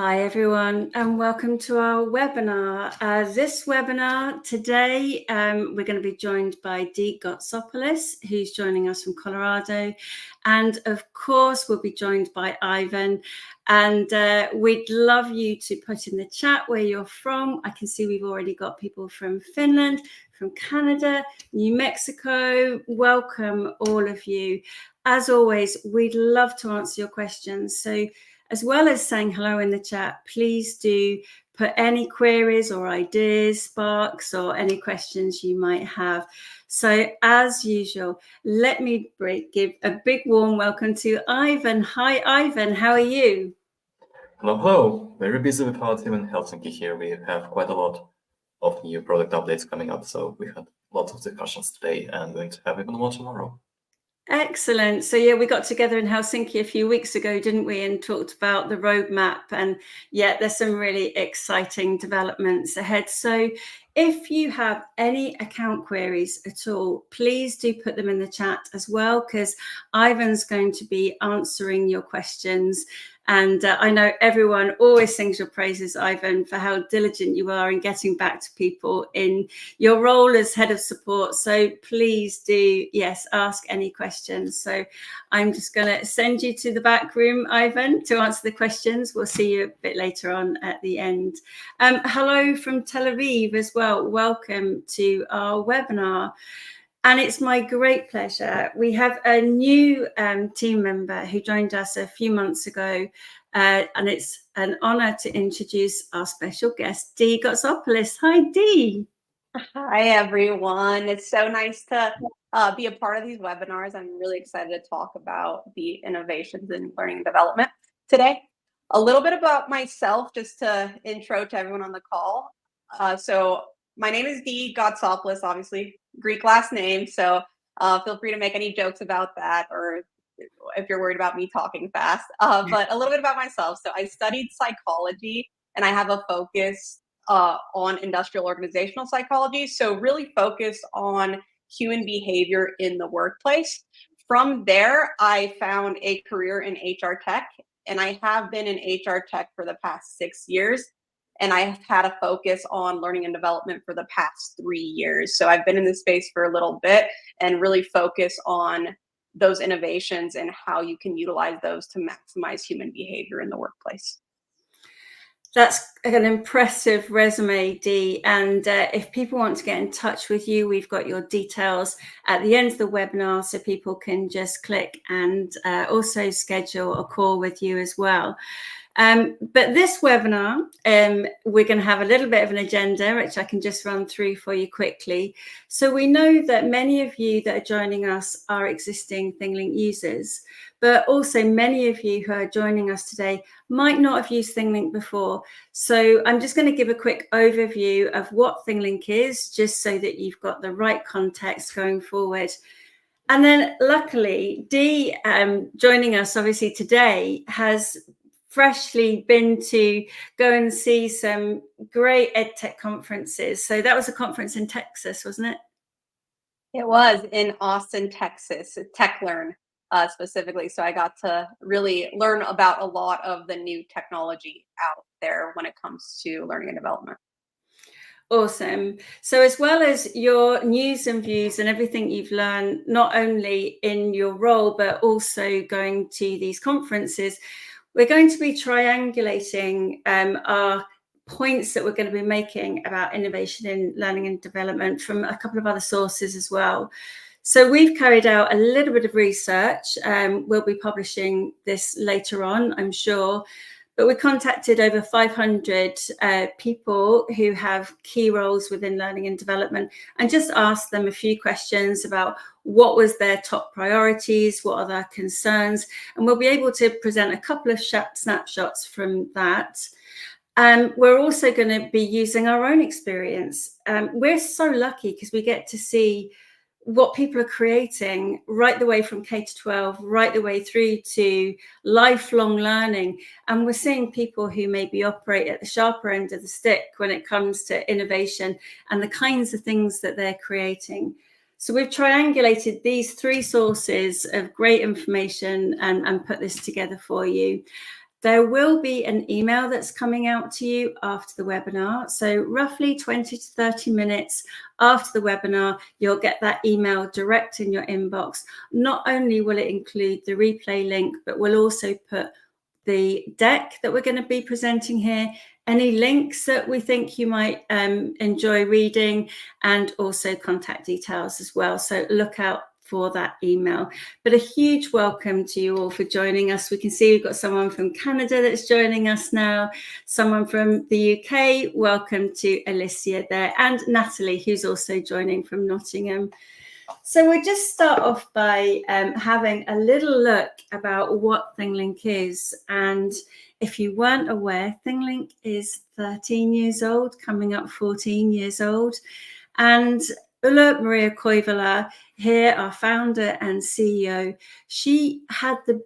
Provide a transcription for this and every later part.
Hi everyone and welcome to our webinar. This webinar today we're going to be joined by Dee Gotsopoulos, who's joining us from Colorado, and of course we'll be joined by Ivan, and we'd love you to put in the chat where you're from. I can see we've already got people from Finland, from Canada, New Mexico. Welcome all of you. As always, we'd love to answer your questions, so as well as saying hello in the chat, please do put any queries or ideas, sparks, or any questions you might have. So as usual, let me give a big warm welcome to Ivan. Hi, Ivan. How are you? Hello, hello. Very busy with our team in Helsinki here. We have quite a lot of new product updates coming up. So we had lots of discussions today and going to have even more tomorrow. Excellent. So yeah, we got together in Helsinki a few weeks ago, didn't we, and talked about the roadmap, and yeah, there's some really exciting developments ahead. So if you have any account queries at all, please do put them in the chat as well, because Ivan's going to be answering your questions. And I know everyone always sings your praises, Ivan, for how diligent you are in getting back to people in your role as head of support. So please do, yes, ask any questions. So I'm just going to send you to the back room, Ivan, to answer the questions. We'll see you a bit later on at the end. Hello from Tel Aviv as well. Welcome to our webinar. And it's my great pleasure. We have a new team member who joined us a few months ago, and it's an honor to introduce our special guest, Dee Gotsopoulos. Hi, Dee. Hi, everyone. It's so nice to be a part of these webinars. I'm really excited to talk about the innovations in learning and development today. A little bit about myself, just to intro to everyone on the call. So my name is Dee Gotsopoulos, obviously Greek last name. So feel free to make any jokes about that, or if you're worried about me talking fast. But a little bit about myself. So I studied psychology, and I have a focus on industrial organizational psychology. So really focused on human behavior in the workplace. From there, I found a career in HR tech, and I have been in HR tech for the past 6 years. And I've had a focus on learning and development for the past 3 years. So I've been in this space for a little bit and really focus on those innovations and how you can utilize those to maximize human behavior in the workplace. That's an impressive resume, Dee. And if people want to get in touch with you, we've got your details at the end of the webinar, so people can just click and also schedule a call with you as well. But this webinar, we're going to have a little bit of an agenda, which I can just run through for you quickly. So we know that many of you that are joining us are existing ThingLink users, but also many of you who are joining us today might not have used ThingLink before. So I'm just going to give a quick overview of what ThingLink is, just so that you've got the right context going forward. And then luckily, Dee, joining us obviously today, has freshly been to go and see some great EdTech conferences. So that was a conference in Texas, wasn't it? It was in Austin, Texas, TechLearn specifically. So I got to really learn about a lot of the new technology out there when it comes to learning and development. Awesome. So as well as your news and views and everything you've learned, not only in your role, but also going to these conferences, we're going to be triangulating our points that we're going to be making about innovation in learning and development from a couple of other sources as well. So we've carried out a little bit of research. We'll be publishing this later on, I'm sure. But we contacted over 500 people who have key roles within learning and development, and just asked them a few questions about what was their top priorities, what are their concerns, and we'll be able to present a couple of snapshots from that. We're also going to be using our own experience. We're so lucky because we get to see what people are creating right the way from K to 12, right the way through to lifelong learning. And we're seeing people who maybe operate at the sharper end of the stick when it comes to innovation and the kinds of things that they're creating. So we've triangulated these three sources of great information and put this together for you. There will be an email that's coming out to you after the webinar. So roughly 20 to 30 minutes after the webinar, you'll get that email direct in your inbox. Not only will it include the replay link, but we'll also put the deck that we're going to be presenting here, any links that we think you might enjoy reading, and also contact details as well. So look out for that email. But a huge welcome to you all for joining us. We can see we've got someone from Canada that's joining us now, someone from the UK. Welcome to Alicia there, and Natalie, who's also joining from Nottingham. So we'll just start off by having a little look about what ThingLink is. And if you weren't aware, ThingLink is 13 years old, coming up 14 years old. And Ulla Maria Koivula here, our founder and CEO, she had the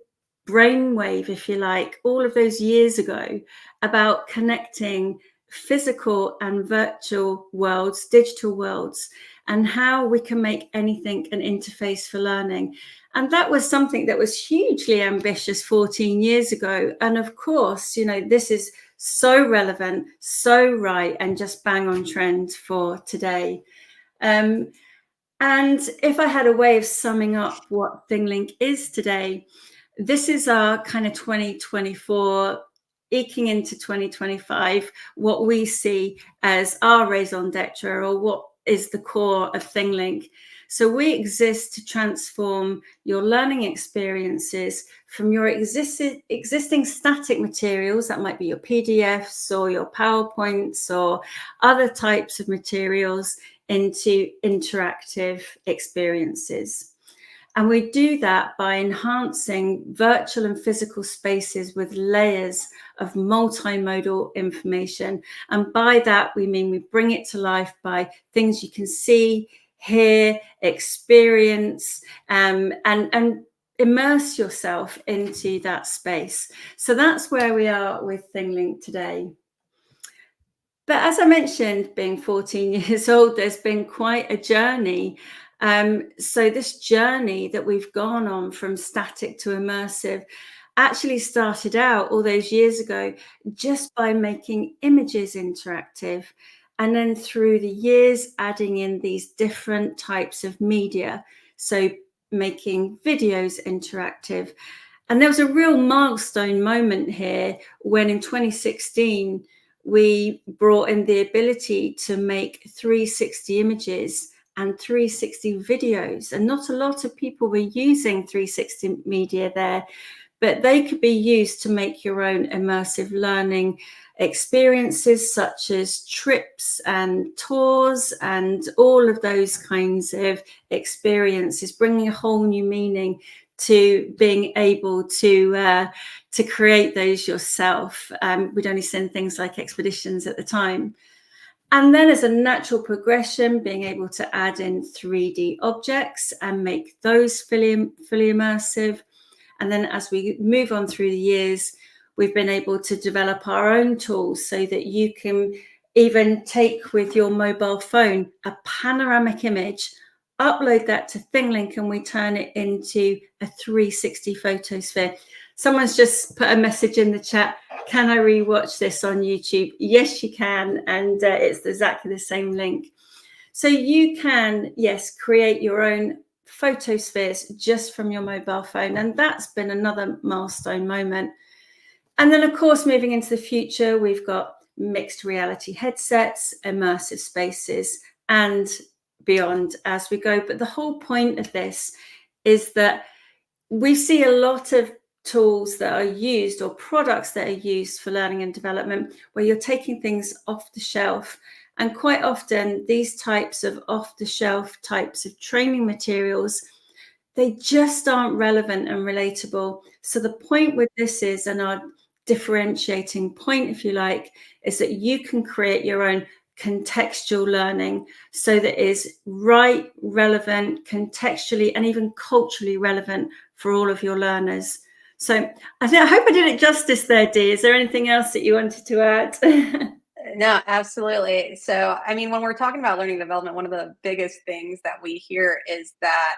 brainwave, if you like, all of those years ago about connecting physical and virtual worlds, digital worlds, and how we can make anything an interface for learning. And that was something that was hugely ambitious 14 years ago. And of course, you know, this is so relevant, so right, and just bang on trend for today. And if I had a way of summing up what ThingLink is today, this is our kind of 2024, eking into 2025, what we see as our raison d'etre, or what is the core of ThingLink. So we exist to transform your learning experiences from your existing static materials, that might be your PDFs or your PowerPoints or other types of materials, into interactive experiences. And we do that by enhancing virtual and physical spaces with layers of multimodal information. And by that, we mean we bring it to life by things you can see, hear, experience, and immerse yourself into that space. So that's where we are with ThingLink today. But as I mentioned, being 14 years old, there's been quite a journey. So this journey that we've gone on from static to immersive actually started out all those years ago just by making images interactive. And then through the years, adding in these different types of media. So making videos interactive. And there was a real milestone moment here when in 2016, we brought in the ability to make 360 images and 360 videos. And not a lot of people were using 360 media there, but they could be used to make your own immersive learning experiences, such as trips and tours and all of those kinds of experiences, bringing a whole new meaning to being able to create those yourself. We'd only send things like expeditions at the time. And then as a natural progression, being able to add in 3D objects and make those fully immersive. And then as we move on through the years, we've been able to develop our own tools so that you can even take with your mobile phone a panoramic image, upload that to ThingLink, and we turn it into a 360 photosphere. Someone's just put a message in the chat. Can I rewatch this on YouTube? Yes, you can. And it's exactly the same link. So you can, yes, create your own photospheres just from your mobile phone. And that's been another milestone moment. And then, of course, moving into the future, we've got mixed reality headsets, immersive spaces, and beyond as we go. But the whole point of this is that we see a lot of tools that are used, or products that are used for learning and development, where you're taking things off the shelf. And quite often these types of off-the-shelf types of training materials, they just aren't relevant and relatable. So the point with this is, and our differentiating point, if you like, is that you can create your own contextual learning, so that is right, relevant, contextually, and even culturally relevant for all of your learners. So I hope I did it justice there, Dee. Is there anything else that you wanted to add? No, absolutely. So, I mean, when we're talking about learning development, one of the biggest things that we hear is that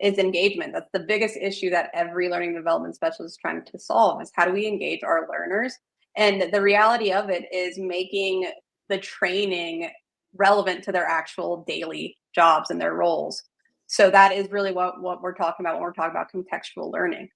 is engagement. That's the biggest issue that every learning and development specialist is trying to solve, is how do we engage our learners? And the reality of it is making the training relevant to their actual daily jobs and their roles. So that is really what we're talking about when we're talking about contextual learning.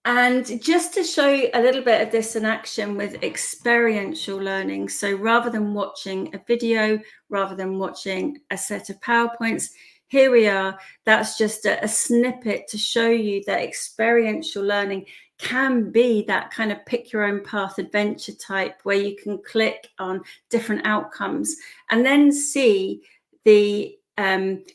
And just to show you a little bit of this in action with experiential learning. So rather than watching a video, rather than watching a set of PowerPoints, here we are. That's just a snippet to show you that experiential learning can be that kind of pick your own path adventure type, where you can click on different outcomes and then see the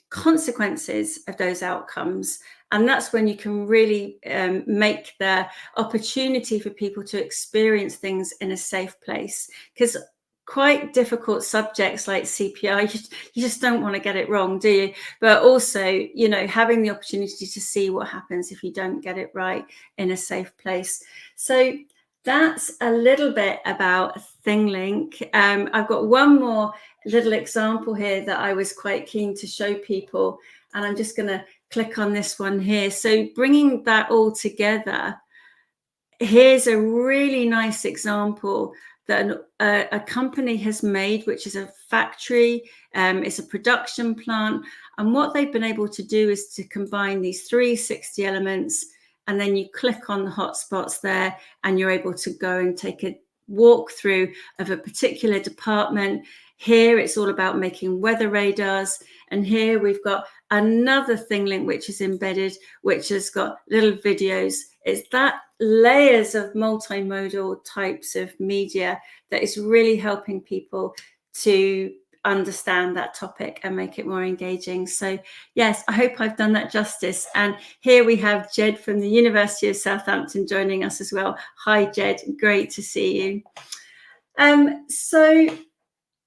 consequences of those outcomes. And that's when you can really make the opportunity for people to experience things in a safe place. Because quite difficult subjects like CPR, you just don't want to get it wrong, do you? But also, you know, having the opportunity to see what happens if you don't get it right in a safe place. So that's a little bit about ThingLink. I've got one more little example here that I was quite keen to show people, and I'm just going to click on this one here. So bringing that all together, here's a really nice example that a company has made, which is a factory, it's a production plant. And what they've been able to do is to combine these 360 elements, and then you click on the hotspots there, and you're able to go and take a walk through of a particular department. Here it's all about making weather radars, and here we've got another ThingLink which is embedded, which has got little videos. It's that layers of multimodal types of media that is really helping people to understand that topic and make it more engaging. So yes, I hope I've done that justice. And here we have Jed from the University of Southampton joining us as well. Hi Jed, great to see you. So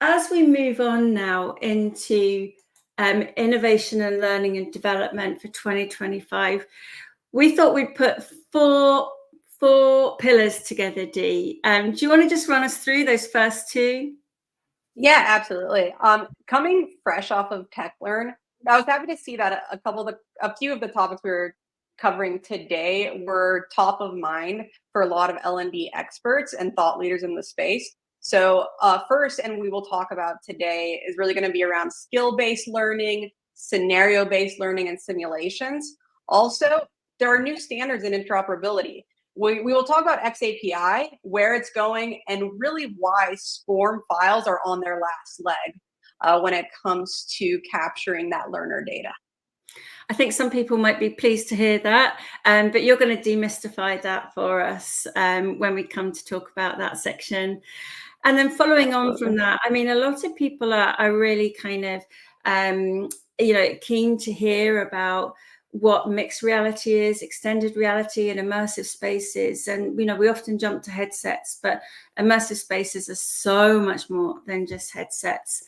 as we move on now into innovation and learning and development for 2025, we thought we'd put four pillars together, Dee. Do you want to just run us through those first two? Yeah, absolutely. Coming fresh off of TechLearn, I was happy to see that a few of the topics we were covering today were top of mind for a lot of L&D experts and thought leaders in the space. So first, and we will talk about today, is really going to be around skill-based learning, scenario-based learning, and simulations. Also, there are new standards in interoperability. We will talk about XAPI, where it's going, and really why SCORM files are on their last leg when it comes to capturing that learner data. I think some people might be pleased to hear that, but you're going to demystify that for us when we come to talk about that section. And then following on from that, I mean, a lot of people are really kind of, keen to hear about what mixed reality is, extended reality, and immersive spaces. And, you know, we often jump to headsets, but immersive spaces are so much more than just headsets.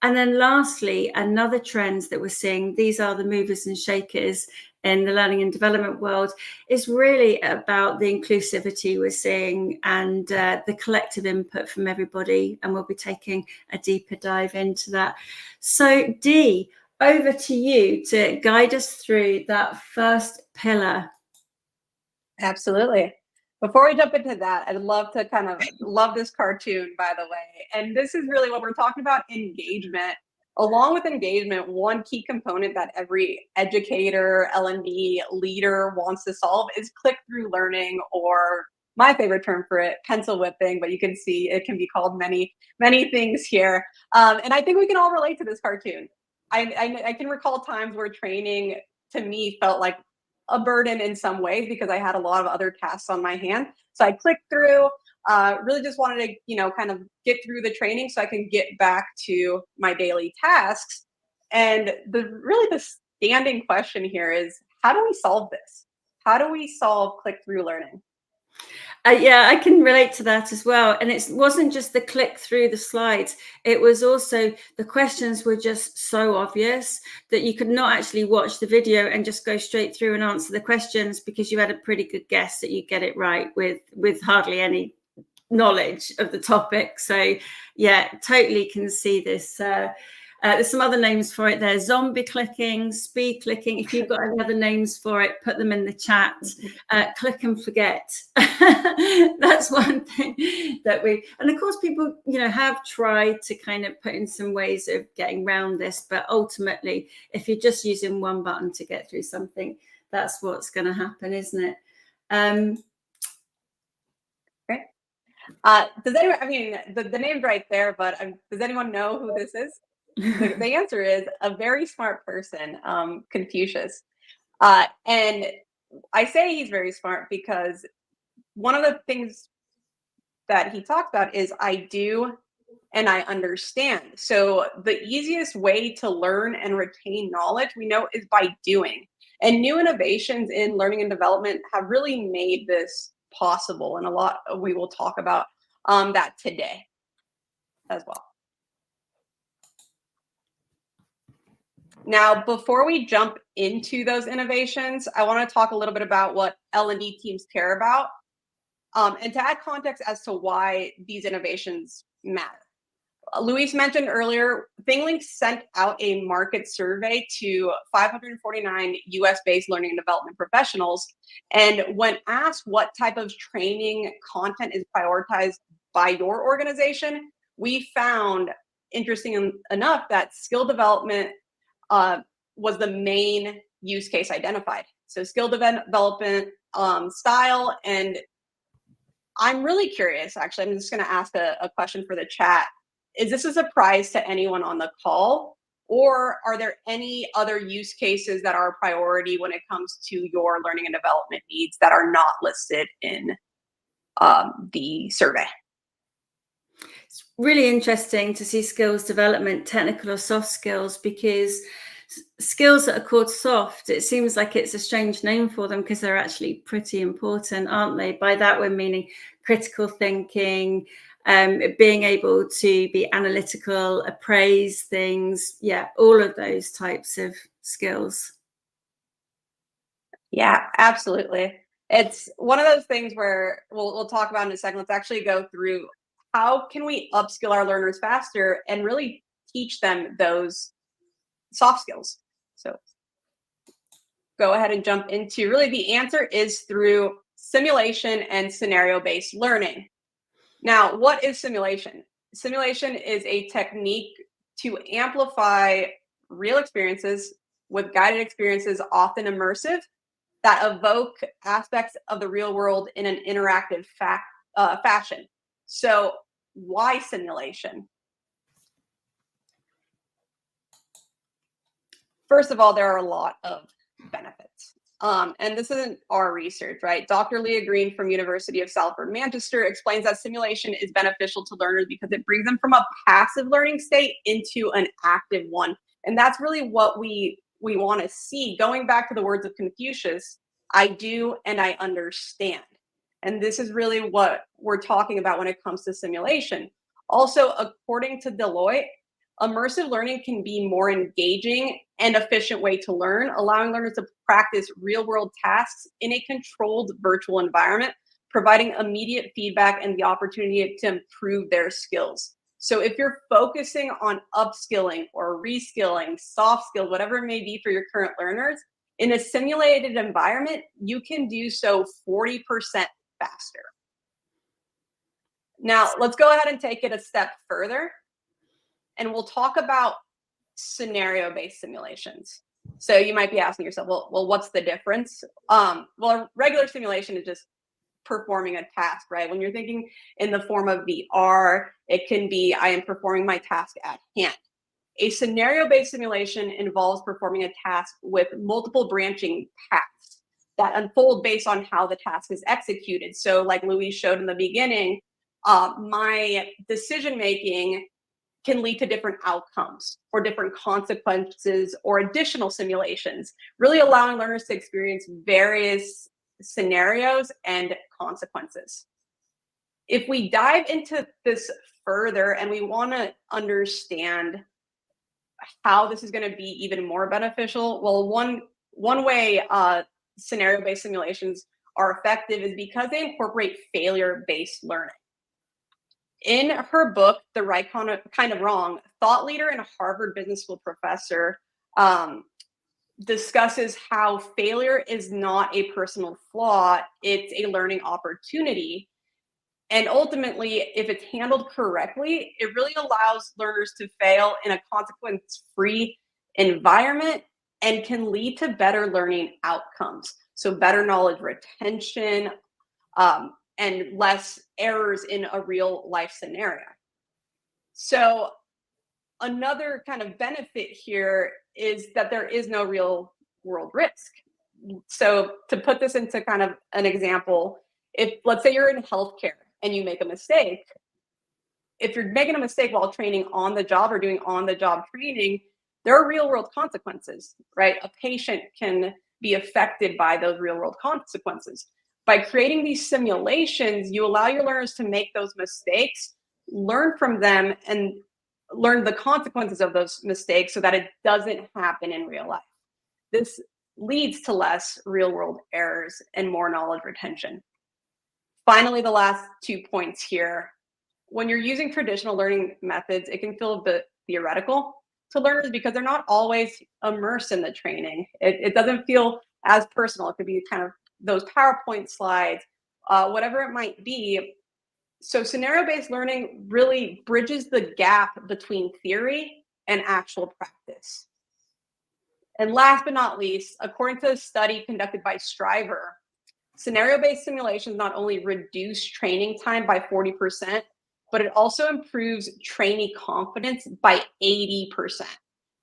And then lastly, another trend that we're seeing, these are the movers and shakers in the learning and development world, is really about the inclusivity we're seeing and the collective input from everybody. And we'll be taking a deeper dive into that. So Dee, over to you to guide us through that first pillar. Absolutely. Before we jump into that, I'd love to love this cartoon, by the way. And this is really what we're talking about, engagement. Along with engagement, one key component that every educator, L&D leader wants to solve is click-through learning, or my favorite term for it, pencil whipping, but you can see it can be called many, many things here. And I think we can all relate to this cartoon. I can recall times where training to me felt like a burden in some ways because I had a lot of other tasks on my hand. So I clicked through, really just wanted to, kind of get through the training so I can get back to my daily tasks. And the standing question here is, how do we solve this? How do we solve click-through learning? Yeah, I can relate to that as well. And it wasn't just the click through the slides. It was also the questions were just so obvious that you could not actually watch the video and just go straight through and answer the questions because you had a pretty good guess that you get it right with hardly any knowledge of the topic. So yeah, totally can see this. There's some other names for it. There's zombie clicking, speed clicking. If you've got any other names for it, put them in the chat. Click and forget. That's one thing that and of course people, have tried to kind of put in some ways of getting around this, but ultimately, if you're just using one button to get through something, that's what's going to happen, isn't it? Great. Does anyone, I mean, the name's right there, but does anyone know who this is? The answer is a very smart person, Confucius. And I say he's very smart because one of the things that he talks about is I do and I understand. So the easiest way to learn and retain knowledge, we know, is by doing. And new innovations in learning and development have really made this possible. And we will talk about that today as well. Now, before we jump into those innovations, I want to talk a little bit about what L&D teams care about, and to add context as to why these innovations matter. Louise mentioned earlier, ThingLink sent out a market survey to 549 US-based learning and development professionals. And when asked what type of training content is prioritized by your organization, we found, interesting enough, that skill development was the main use case identified. So skill development, style, and I'm really curious, actually, I'm just going to ask a question for the chat. Is this a surprise to anyone on the call, or are there any other use cases that are a priority when it comes to your learning and development needs that are not listed in the survey? It's really interesting to see skills development, technical or soft skills, because skills that are called soft, it seems like it's a strange name for them because they're actually pretty important, aren't they? By that we're meaning critical thinking, being able to be analytical, appraise things, all of those types of skills. Yeah, absolutely. It's one of those things where we'll talk about in a second. Let's actually go through how can we upskill our learners faster and really teach them those soft skills. So go ahead and jump into, really the answer is through simulation and scenario-based learning. Now, what is simulation? Simulation is a technique to amplify real experiences with guided experiences, often immersive, that evoke aspects of the real world in an interactive fashion. So why simulation? First of all, there are a lot of benefits. And this isn't our research, right? Dr. Leah Green from University of Salford, Manchester explains that simulation is beneficial to learners because it brings them from a passive learning state into an active one. And that's really what we want to see. Going back to the words of Confucius, I do and I understand. And this is really what we're talking about when it comes to simulation. Also, according to Deloitte, immersive learning can be more engaging and efficient way to learn, allowing learners to practice real-world tasks in a controlled virtual environment, providing immediate feedback and the opportunity to improve their skills. So if you're focusing on upskilling or reskilling, soft skills, whatever it may be for your current learners, in a simulated environment, you can do so 40% faster. Now, let's go ahead and take it a step further, and we'll talk about scenario-based simulations. So you might be asking yourself, well, what's the difference? Well, a regular simulation is just performing a task, right? When you're thinking in the form of VR, it can be, I am performing my task at hand. A scenario-based simulation involves performing a task with multiple branching paths that unfold based on how the task is executed. So like Louise showed in the beginning, my decision-making can lead to different outcomes or different consequences or additional simulations, really allowing learners to experience various scenarios and consequences. If we dive into this further and we want to understand how this is going to be even more beneficial, well, one way scenario-based simulations are effective is because they incorporate failure-based learning. In her book, The Right Kind of Wrong, thought leader and a Harvard Business School professor discusses how failure is not a personal flaw, it's a learning opportunity. And ultimately, if it's handled correctly, it really allows learners to fail in a consequence-free environment and can lead to better learning outcomes. So better knowledge retention, and less errors in a real life scenario. So another kind of benefit here is that there is no real world risk. So to put this into kind of an example, if let's say you're in healthcare and you make a mistake, if you're making a mistake while training on the job or doing on the job training, there are real world consequences, right? A patient can be affected by those real world consequences. By creating these simulations, you allow your learners to make those mistakes, learn from them, and learn the consequences of those mistakes so that it doesn't happen in real life. This leads to less real world errors and more knowledge retention. Finally, the last 2 points here. When you're using traditional learning methods, it can feel a bit theoretical to learners because they're not always immersed in the training. It doesn't feel as personal. It could be kind of those PowerPoint slides, whatever it might be. So scenario-based learning really bridges the gap between theory and actual practice. And last but not least, according to a study conducted by Striver, scenario-based simulations not only reduce training time by 40%, but it also improves trainee confidence by 80%.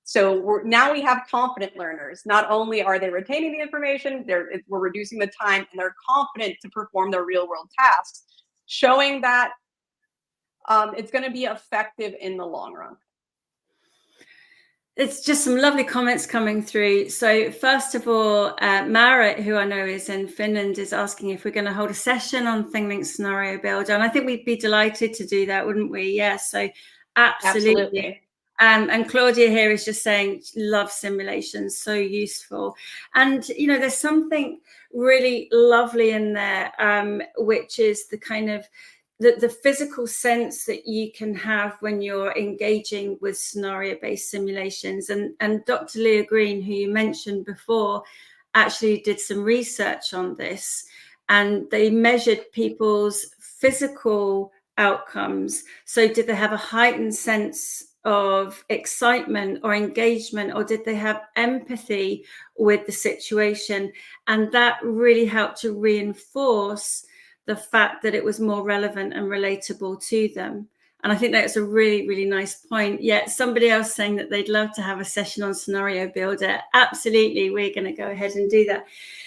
So now we have confident learners. Not only are they retaining the information, we're reducing the time, and they're confident to perform their real-world tasks, showing that it's going to be effective in the long run. It's just some lovely comments coming through. So first of all, Marit, who I know is in Finland, is asking if we're going to hold a session on ThingLink Scenario Builder. And I think we'd be delighted to do that, wouldn't we? Yes, so absolutely. And Claudia here is just saying, love simulations, so useful. And, you know, there's something really lovely in there, which is the kind of the physical sense that you can have when you're engaging with scenario-based simulations. And Dr. Leah Green, who you mentioned before, actually did some research on this, and they measured people's physical outcomes. So did they have a heightened sense of excitement or engagement, or did they have empathy with the situation? And that really helped to reinforce the fact that it was more relevant and relatable to them. And I think that's a really, really nice point. Yet somebody else saying that they'd love to have a session on Scenario Builder. Absolutely, we're going to go ahead and do that.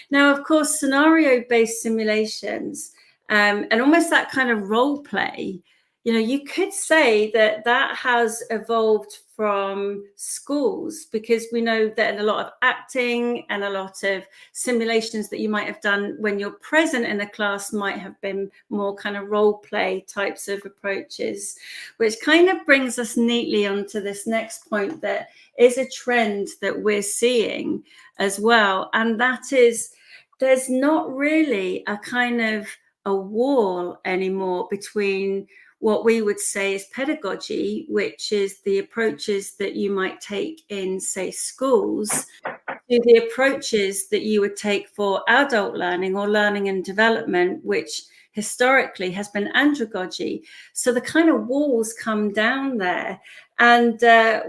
Now, of course, scenario-based simulations and almost that kind of role play, you know, you could say that that has evolved from schools, because we know that in a lot of acting and a lot of simulations that you might have done when you're present in a class might have been more kind of role play types of approaches, which kind of brings us neatly onto this next point that is a trend that we're seeing as well. And that is, there's not really a kind of a wall anymore between what we would say is pedagogy, which is the approaches that you might take in, say, schools, to the approaches that you would take for adult learning or learning and development, which historically has been andragogy. So the kind of walls come down there. And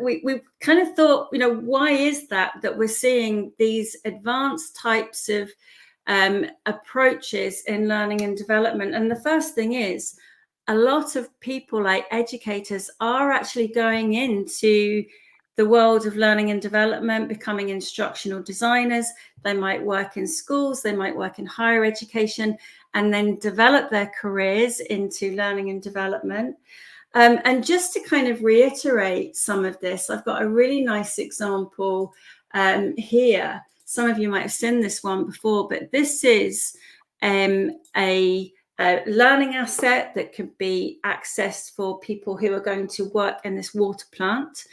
we kind of thought, you know, why is that we're seeing these advanced types of approaches in learning and development? And the first thing is, a lot of people, like educators, are actually going into the world of learning and development, becoming instructional designers. They might work in schools, they might work in higher education, and then develop their careers into learning and development. And just to kind of reiterate some of this, I've got a really nice example here. Some of you might have seen this one before, but this is a learning asset that could be accessed for people who are going to work in this water plant.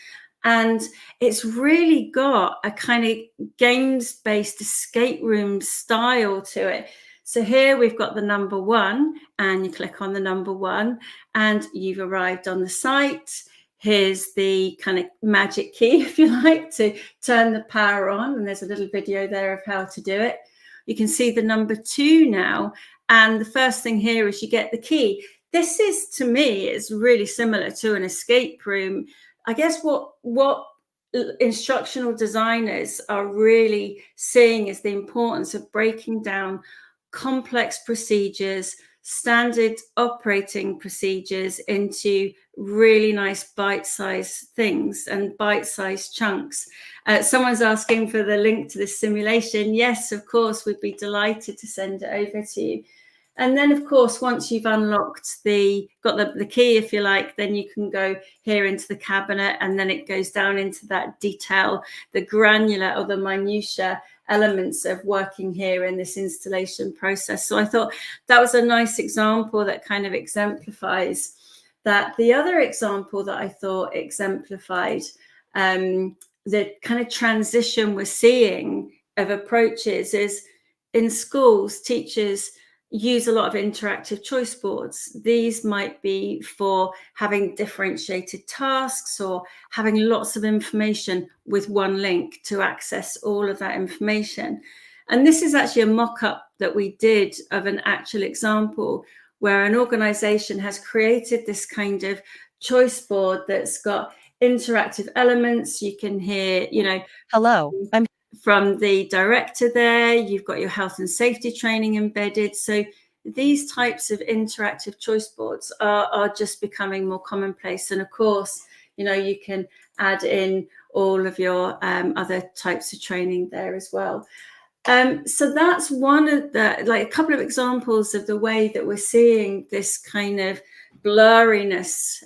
And it's really got a kind of games-based escape room style to it. So here we've got the number 1, and you click on the number 1 and you've arrived on the site. Here's the kind of magic key, if you like, to turn the power on. And there's a little video there of how to do it. You can see the number 2 now. And the first thing here is you get the key. This is, to me, is really similar to an escape room. I guess what instructional designers are really seeing is the importance of breaking down complex procedures, standard operating procedures into really nice bite-sized things and bite-sized chunks. Someone's asking for the link to this simulation. Yes, of course, we'd be delighted to send it over to you. And then, of course, once you've unlocked got the key, if you like, then you can go here into the cabinet, and then it goes down into that detail, the granular or the minutiae elements of working here in this installation process. So I thought that was a nice example that kind of exemplifies that. The other example that I thought exemplified the kind of transition we're seeing of approaches is in schools, teachers use a lot of interactive choice boards. These might be for having differentiated tasks or having lots of information with one link to access all of that information. And this is actually a mock-up that we did of an actual example where an organization has created this kind of choice board that's got interactive elements. You can hear, hello, I'm from the director there. You've got your health and safety training embedded. So these types of interactive choice boards are just becoming more commonplace. And of course, you can add in all of your other types of training there as well. So that's one of a couple of examples of the way that we're seeing this kind of blurriness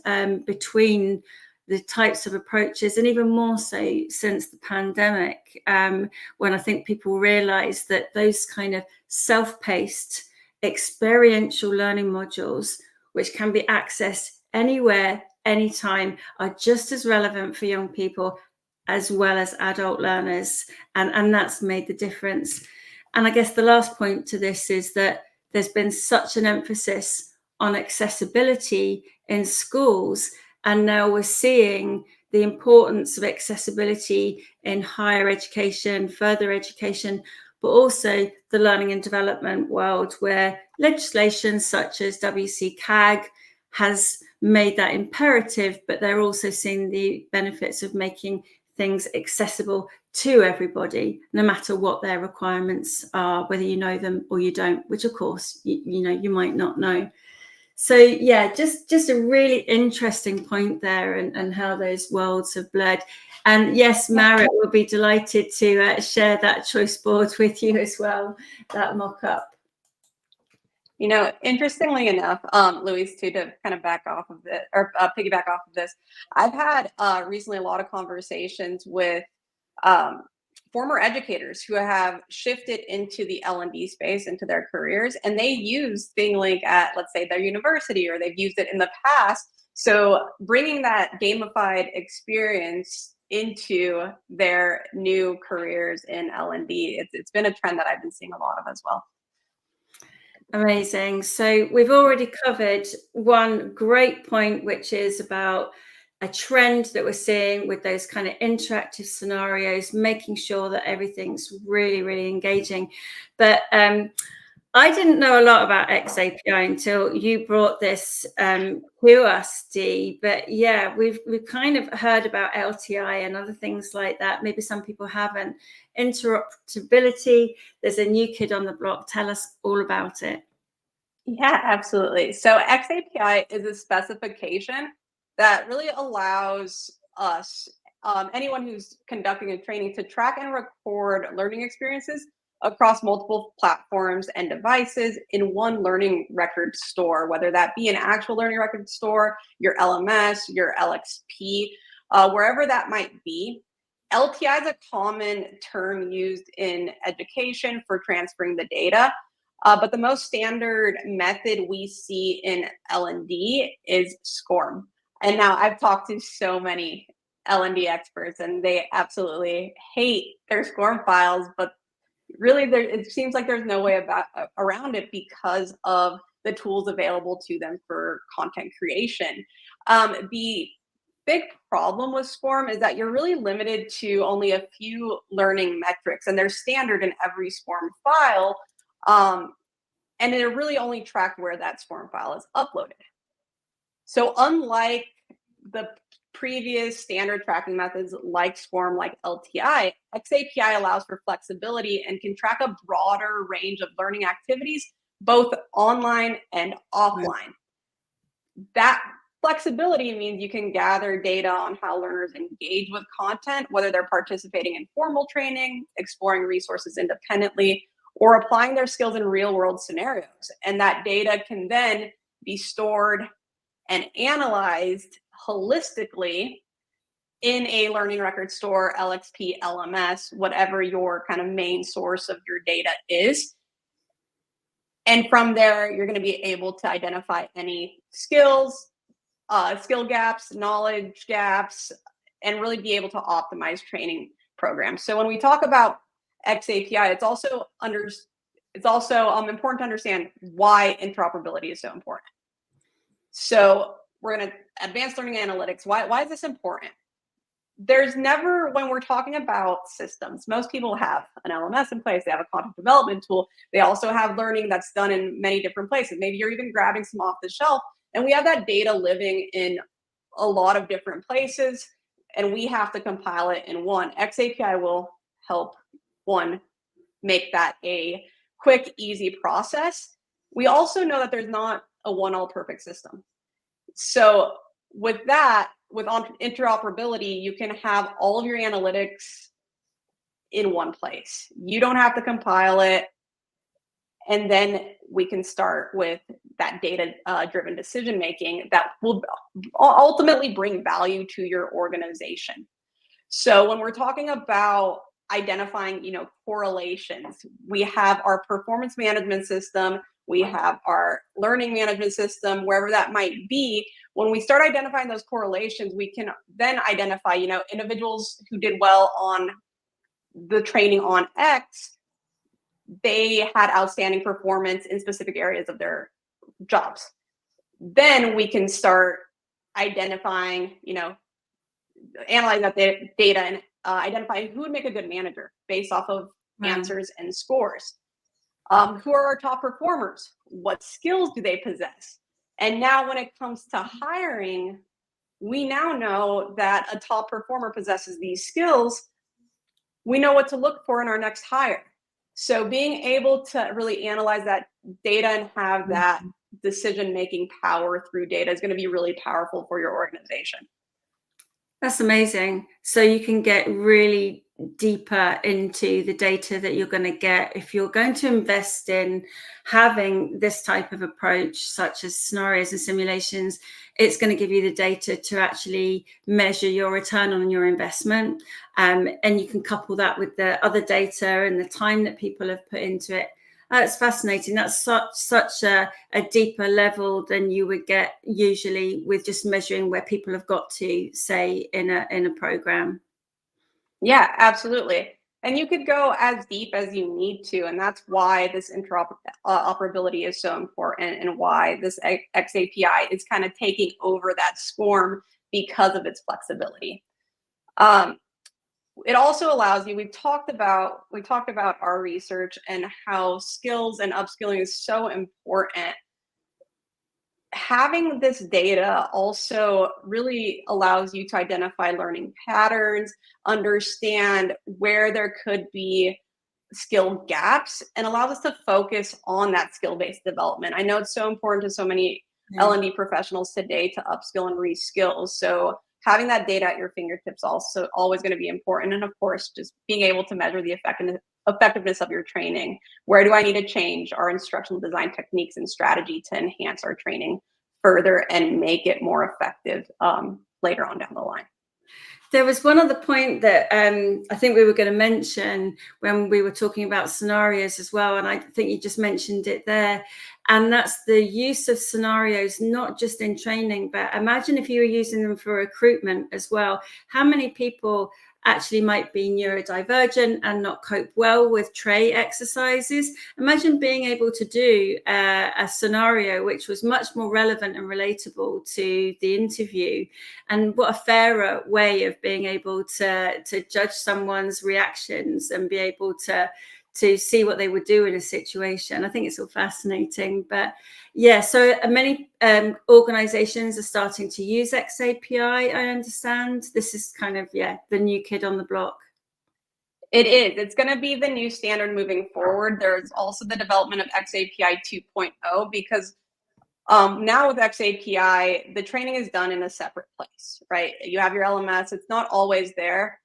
between the types of approaches, and even more so since the pandemic, when I think people realize that those kind of self-paced experiential learning modules, which can be accessed anywhere, anytime, are just as relevant for young people as well as adult learners. And that's made the difference. And I guess the last point to this is that there's been such an emphasis on accessibility in schools. And now we're seeing the importance of accessibility in higher education, further education, but also the learning and development world, where legislation such as WCAG has made that imperative, but they're also seeing the benefits of making things accessible to everybody, no matter what their requirements are, whether you know them or you don't, which of course, you might not know. So yeah, just a really interesting point there, and how those worlds have blurred. And yes, Marit will be delighted to share that choice board with you as well, that mock-up. Interestingly enough, Louise, too, to kind of back off of it, or piggyback off of this, I've had recently a lot of conversations with former educators who have shifted into the L&D space, into their careers, and they use ThingLink at, let's say, their university, or they've used it in the past. So bringing that gamified experience into their new careers in L&D, it's been a trend that I've been seeing a lot of as well. Amazing. So we've already covered one great point, which is about a trend that we're seeing with those kind of interactive scenarios, making sure that everything's really, really engaging. But I didn't know a lot about XAPI until you brought this to us, Dee. But yeah, we've kind of heard about LTI and other things like that. Maybe some people haven't. Interoperability, there's a new kid on the block. Tell us all about it. Yeah, absolutely. So XAPI is a specification that really allows us, anyone who's conducting a training, to track and record learning experiences across multiple platforms and devices in one learning record store, whether that be an actual learning record store, your LMS, your LXP, wherever that might be. LTI is a common term used in education for transferring the data. But the most standard method we see in L&D is SCORM. And now I've talked to so many L&D experts, and they absolutely hate their SCORM files, but really, it seems like there's no way around it because of the tools available to them for content creation. The big problem with SCORM is that you're really limited to only a few learning metrics, and they're standard in every SCORM file. And they really only track where that SCORM file is uploaded. So unlike the previous standard tracking methods like SCORM, like LTI, XAPI allows for flexibility and can track a broader range of learning activities, both online and offline. That flexibility means you can gather data on how learners engage with content, whether they're participating in formal training, exploring resources independently, or applying their skills in real-world scenarios. And that data can then be stored and analyzed holistically in a learning record store, LXP, LMS, whatever your kind of main source of your data is. And from there, you're going to be able to identify any skills, skill gaps, knowledge gaps, and really be able to optimize training programs. So when we talk about XAPI, it's also important to understand why interoperability is so important. So we're going to advanced learning analytics. Why is this important? There's never, when we're talking about systems, most people have an LMS in place, they have a content development tool, they also have learning that's done in many different places. Maybe you're even grabbing some off the shelf, and we have that data living in a lot of different places, and we have to compile it in one. XAPI will help, one, make that a quick, easy process. We also know that there's not a one-all-perfect system. So with that, with interoperability, you can have all of your analytics in one place. You don't have to compile it. And then we can start with that data-driven decision-making that will ultimately bring value to your organization. So when we're talking about identifying, correlations, we have our performance management system, we have our learning management system, wherever that might be. When we start identifying those correlations, we can then identify, individuals who did well on the training on X, they had outstanding performance in specific areas of their jobs. Then we can start identifying, analyze that data and identifying who would make a good manager based off of answers and scores. Who are our top performers? What skills do they possess? And now when it comes to hiring, we now know that a top performer possesses these skills. We know what to look for in our next hire. So being able to really analyze that data and have that decision-making power through data is going to be really powerful for your organization. That's amazing. So you can get really deeper into the data that you're going to get if you're going to invest in having this type of approach, such as scenarios and simulations. It's going to give you the data to actually measure your return on your investment. And you can couple that with the other data and the time that people have put into it. It's fascinating. That's such a deeper level than you would get usually with just measuring where people have got to, say, in a program. Yeah, absolutely. And you could go as deep as you need to. And that's why this interoperability is so important and why this XAPI is kind of taking over that SCORM because of its flexibility. It also allows you, we talked about our research and how skills and upskilling is so important. Having this data also really allows you to identify learning patterns, understand where there could be skill gaps, and allows us to focus on that skill-based development. I know it's so important to so many L&D professionals today to upskill and reskill. So having that data at your fingertips also always going to be important. And of course, just being able to measure the effectiveness of your training. Where do I need to change our instructional design techniques and strategy to enhance our training further and make it more effective later on down the line? There was one other point that I think we were going to mention when we were talking about scenarios as well, and I think you just mentioned it there, and that's the use of scenarios, not just in training, but imagine if you were using them for recruitment as well. How many people actually might be neurodivergent and not cope well with tray exercises. Imagine being able to do a scenario which was much more relevant and relatable to the interview, and what a fairer way of being able to judge someone's reactions and be able to see what they would do in a situation. I think it's all fascinating. But yeah, so many organizations are starting to use XAPI, I understand. This is kind of, the new kid on the block. It is. It's going to be the new standard moving forward. There's also the development of XAPI 2.0, because now with XAPI, the training is done in a separate place, right? You have your LMS. It's not always there.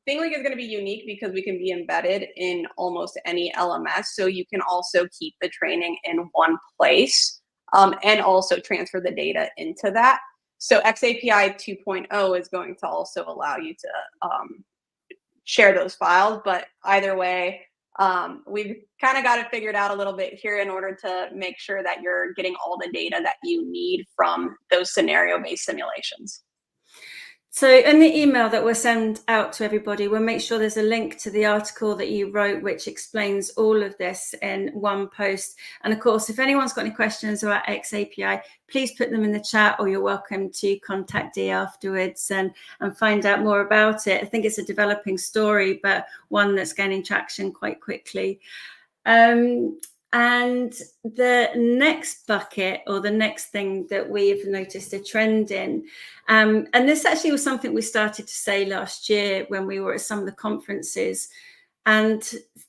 ThingLink is going to be unique because we can be embedded in almost any LMS. So you can also keep the training in one place and also transfer the data into that. So XAPI 2.0 is going to also allow you to share those files. But either way, we've kind of got it figured out a little bit here in order to make sure that you're getting all the data that you need from those scenario-based simulations. So in the email that we'll send out to everybody, we'll make sure there's a link to the article that you wrote, which explains all of this in one post. And of course, if anyone's got any questions about XAPI, please put them in the chat, or you're welcome to contact Dee afterwards and find out more about it. I think it's a developing story, but one that's gaining traction quite quickly. And the next bucket, or the next thing that we've noticed a trend in, and this actually was something we started to say last year when we were at some of the conferences. And,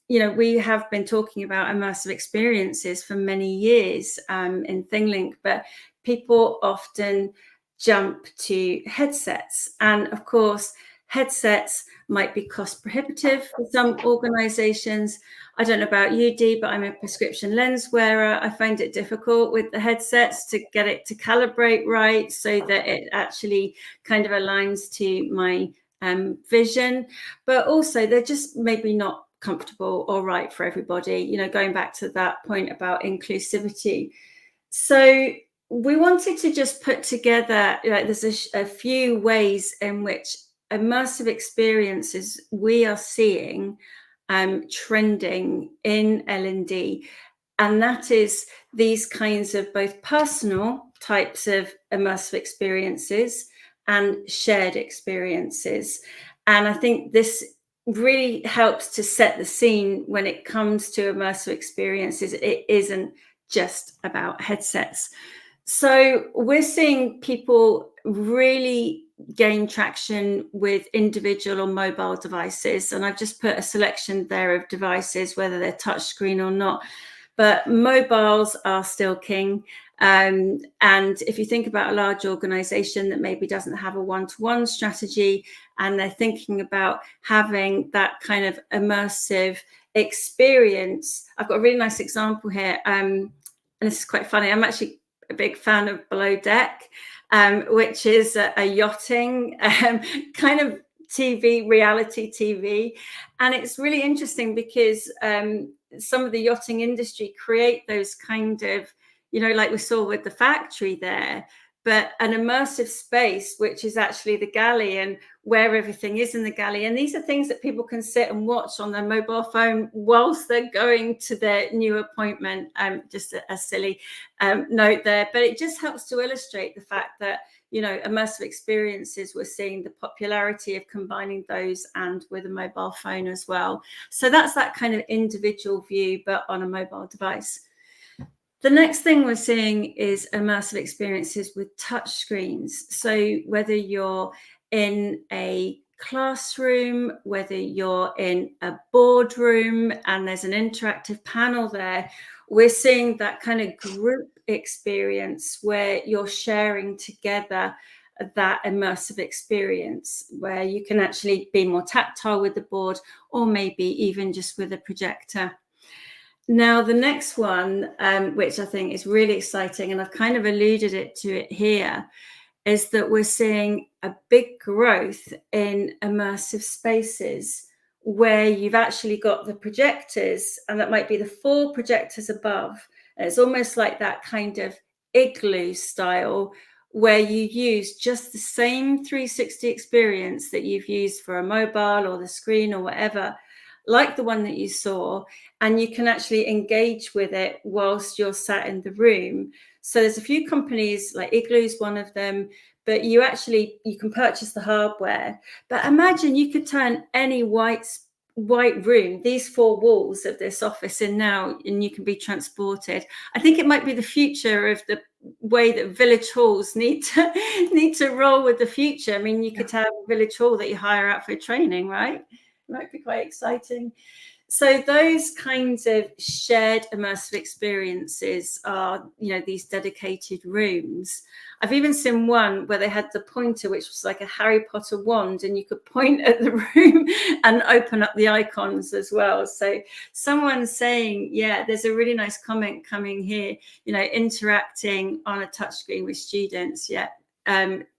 we have been talking about immersive experiences for many years in ThingLink, but people often jump to headsets. And of course, headsets might be cost prohibitive for some organizations. I don't know about you, Dee, but I'm a prescription lens wearer. I find it difficult with the headsets to get it to calibrate right so that it actually kind of aligns to my vision. But also, they're just maybe not comfortable or right for everybody, going back to that point about inclusivity. So we wanted to just put together, there's a few ways in which immersive experiences we are seeing trending in L&D, and that is these kinds of both personal types of immersive experiences and shared experiences. And I think this really helps to set the scene when it comes to immersive experiences. It isn't just about headsets. So we're seeing people really gain traction with individual or mobile devices. And I've just put a selection there of devices, whether they're touchscreen or not. But mobiles are still king. And if you think about a large organization that maybe doesn't have a one-to-one strategy, and they're thinking about having that kind of immersive experience, I've got a really nice example here. And this is quite funny. I'm actually a big fan of Below Deck, which is a yachting kind of TV, reality TV. And it's really interesting because some of the yachting industry create those kind of, like we saw with the factory there, but an immersive space, which is actually the galley and where everything is in the galley. And these are things that people can sit and watch on their mobile phone whilst they're going to their new appointment. Just a silly note there, but it just helps to illustrate the fact that, immersive experiences, we're seeing the popularity of combining those and with a mobile phone as well. So that's that kind of individual view, but on a mobile device. The next thing we're seeing is immersive experiences with touch screens. So whether you're in a classroom, whether you're in a boardroom and there's an interactive panel there, we're seeing that kind of group experience where you're sharing together that immersive experience, where you can actually be more tactile with the board, or maybe even just with a projector. Now, the next one, which I think is really exciting, and I've kind of alluded to it here, is that we're seeing a big growth in immersive spaces where you've actually got the projectors, and that might be the 4 projectors above. And it's almost like that kind of igloo style where you use just the same 360 experience that you've used for a mobile or the screen or whatever, like the one that you saw, and you can actually engage with it whilst you're sat in the room. So there's a few companies, like Igloo's one of them, but you can purchase the hardware. But imagine you could turn any white room, these 4 walls of this office in now, and you can be transported. I think it might be the future of the way that village halls need to roll with the future. I mean, you could have a village hall that you hire out for training, right? It might be quite exciting. So those kinds of shared immersive experiences are, these dedicated rooms. I've even seen one where they had the pointer, which was like a Harry Potter wand, and you could point at the room and open up the icons as well. So someone's saying, yeah, there's a really nice comment coming here, interacting on a touchscreen with students. Yeah,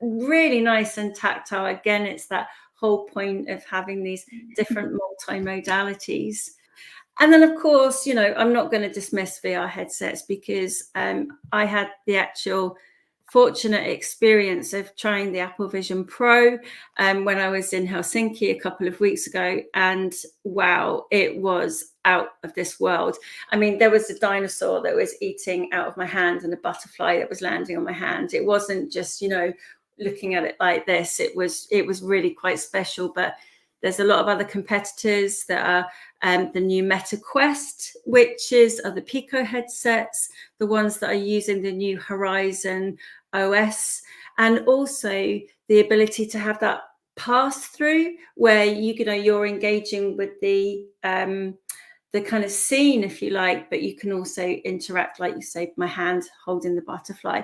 really nice and tactile. Again, it's that whole point of having these different multimodalities. And then, of course, I'm not going to dismiss VR headsets, because I had the actual fortunate experience of trying the Apple Vision Pro when I was in Helsinki a couple of weeks ago. And wow, it was out of this world. I mean, there was a dinosaur that was eating out of my hand and a butterfly that was landing on my hand. It wasn't just, looking at it like this. It was really quite special. But there's a lot of other competitors that are the new Meta Quest, which are the Pico headsets, the ones that are using the new Horizon OS, and also the ability to have that pass through where you're engaging with the kind of scene, if you like, but you can also interact, like you say, my hand holding the butterfly.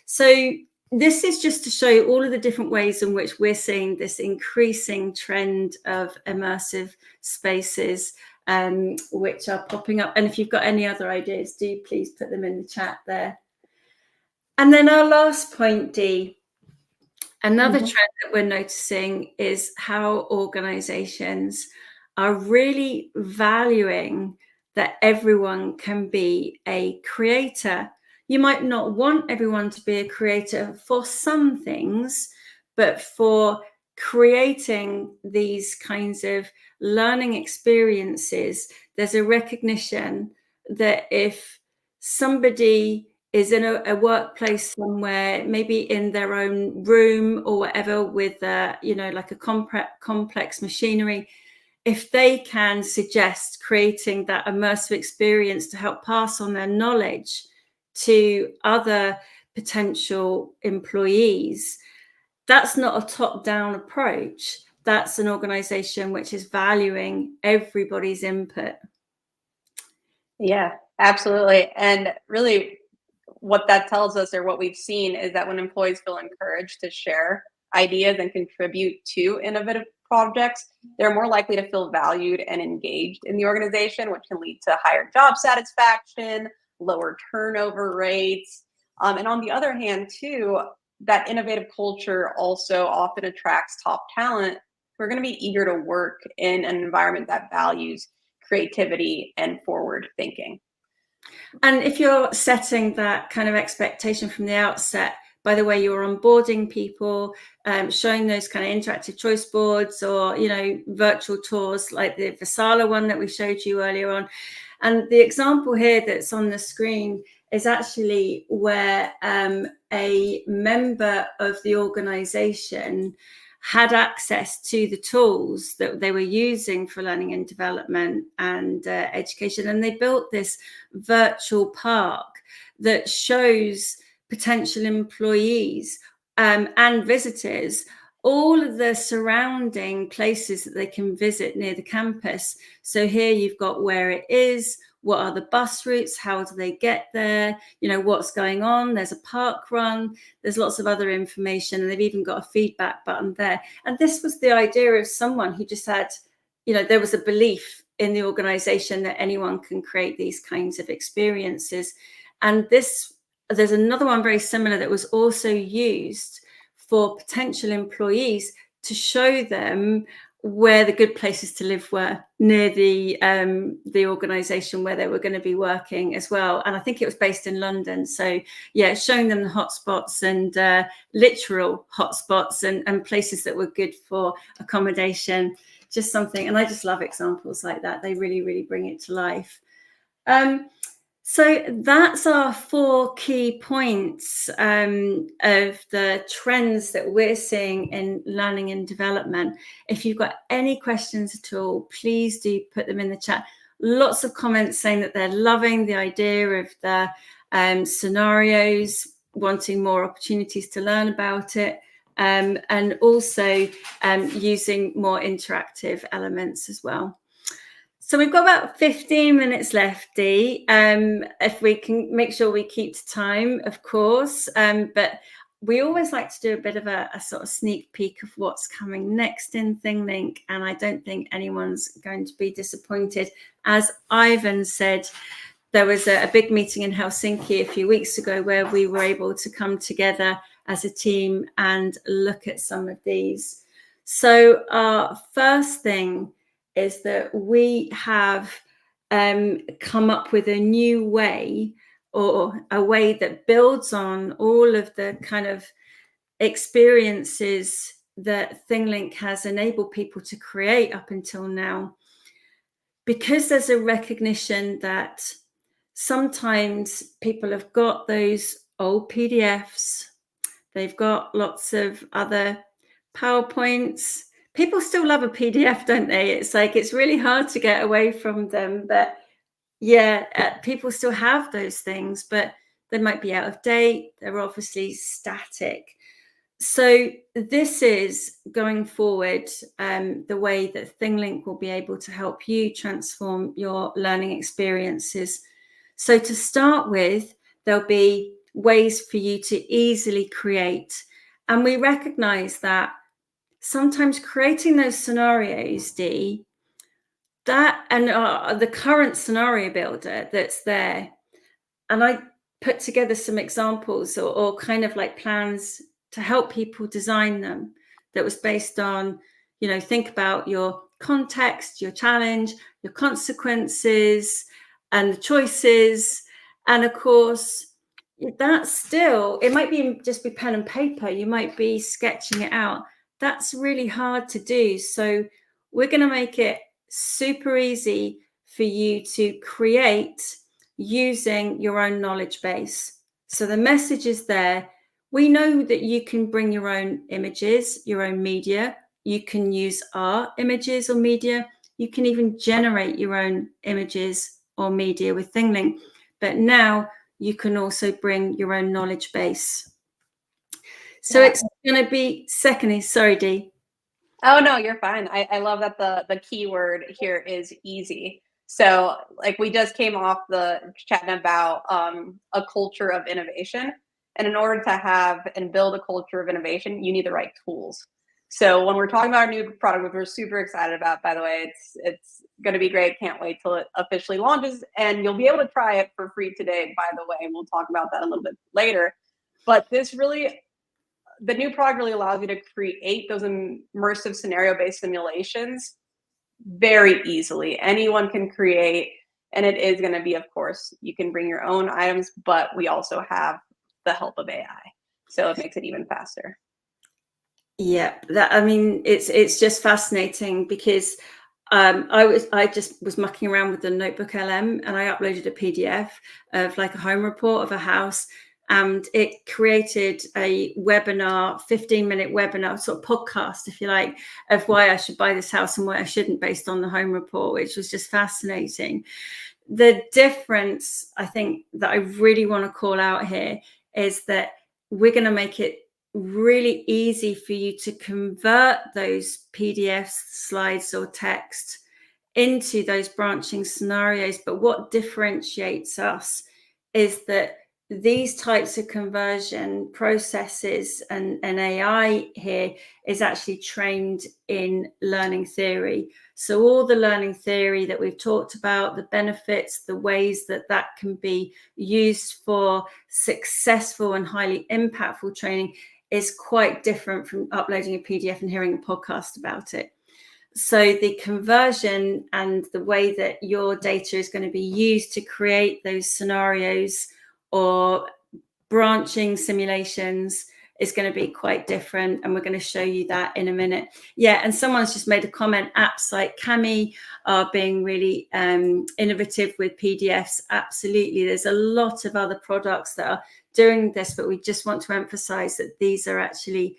So this is just to show all of the different ways in which we're seeing this increasing trend of immersive spaces, which are popping up. And if you've got any other ideas, do please put them in the chat there. And then our last point, Dee, another trend that we're noticing is how organizations are really valuing that everyone can be a creator. You might not want everyone to be a creator for some things, but for creating these kinds of learning experiences, there's a recognition that if somebody is in a workplace somewhere, maybe in their own room or whatever, with like a complex machinery, if they can suggest creating that immersive experience to help pass on their knowledge to other potential employees, that's not a top-down approach. That's an organization which is valuing everybody's input. Yeah, absolutely. And really what that tells us, or what we've seen, is that when employees feel encouraged to share ideas and contribute to innovative projects, they're more likely to feel valued and engaged in the organization, which can lead to higher job satisfaction, lower turnover rates. And on the other hand, too, that innovative culture also often attracts top talent who are going to be eager to work in an environment that values creativity and forward thinking. And if you're setting that kind of expectation from the outset, by the way you're onboarding people, showing those kind of interactive choice boards, or virtual tours like the Vasala one that we showed you earlier on. And the example here that's on the screen is actually where a member of the organization had access to the tools that they were using for learning and development and education. And they built this virtual park that shows potential employees and visitors all of the surrounding places that they can visit near the campus. So here you've got where it is, what are the bus routes, how do they get there, what's going on. There's a park run, there's lots of other information, and they've even got a feedback button there. And this was the idea of someone who just had, there was a belief in the organization that anyone can create these kinds of experiences. And there's another one very similar that was also used for potential employees to show them where the good places to live were near the organisation where they were going to be working as well. And I think it was based in London. So yeah, showing them the hotspots and literal hotspots and places that were good for accommodation, just something. And I just love examples like that. They really, really bring it to life. So that's our 4 key points of the trends that we're seeing in learning and development. If you've got any questions at all, please do put them in the chat. Lots of comments saying that they're loving the idea of the scenarios, wanting more opportunities to learn about it, and also using more interactive elements as well. So we've got about 15 minutes left, Dee, if we can make sure we keep to time, of course. But we always like to do a bit of a sort of sneak peek of what's coming next in ThingLink. And I don't think anyone's going to be disappointed. As Ivan said, there was a big meeting in Helsinki a few weeks ago where we were able to come together as a team and look at some of these. So our first thing is that we have come up with a new way, or a way that builds on all of the kind of experiences that ThingLink has enabled people to create up until now. Because there's a recognition that sometimes people have got those old PDFs, they've got lots of other PowerPoints. People still love a PDF, don't they? It's like, it's really hard to get away from them. But yeah, people still have those things, but they might be out of date. They're obviously static. So this is, going forward, the way that ThingLink will be able to help you transform your learning experiences. So to start with, there'll be ways for you to easily create. And we recognize that sometimes creating those scenarios, Dee, that and the current scenario builder that's there, and I put together some examples or kind of like plans to help people design them, that was based on, you know, think about your context, your challenge, your consequences, and the choices. And of course, that's still, it might be just be pen and paper, you might be sketching it out. That's really hard to do. So we're going to make it super easy for you to create using your own knowledge base. So the message is there. We know that you can bring your own images, your own media. You can use our images or media. You can even generate your own images or media with ThingLink. But now you can also bring your own knowledge base. So it's going to be, secondly, sorry, Dee. Oh, no, you're fine. I love that the key word here is easy. So like, we just came off the chatting about a culture of innovation. And in order to have and build a culture of innovation, you need the right tools. So when we're talking about our new product, which we're super excited about, by the way, it's going to be great. Can't wait till it officially launches. And you'll be able to try it for free today, by the way. We'll talk about that a little bit later. But this really, the new product really allows you to create those immersive scenario-based simulations very easily. Anyone can create, and it is going to be, of course, you can bring your own items, but we also have the help of AI, so it makes it even faster. Yeah, that, I mean, it's just fascinating because I just was mucking around with the Notebook LM, and I uploaded a PDF of like a home report of a house, and it created a webinar, 15-minute webinar, sort of podcast, if you like, of why I should buy this house and why I shouldn't, based on the home report, which was just fascinating. The difference, I think, that I really want to call out here is that we're going to make it really easy for you to convert those PDFs, slides, or text into those branching scenarios. But what differentiates us is that these types of conversion processes and AI here is actually trained in learning theory. So all the learning theory that we've talked about, the benefits, the ways that that can be used for successful and highly impactful training, is quite different from uploading a PDF and hearing a podcast about it. So the conversion and the way that your data is going to be used to create those scenarios or branching simulations is going to be quite different, and we're going to show you that in a minute. Yeah, and someone's just made a comment, apps like Kami are being really innovative with PDFs. Absolutely, there's a lot of other products that are doing this, but we just want to emphasize that these are actually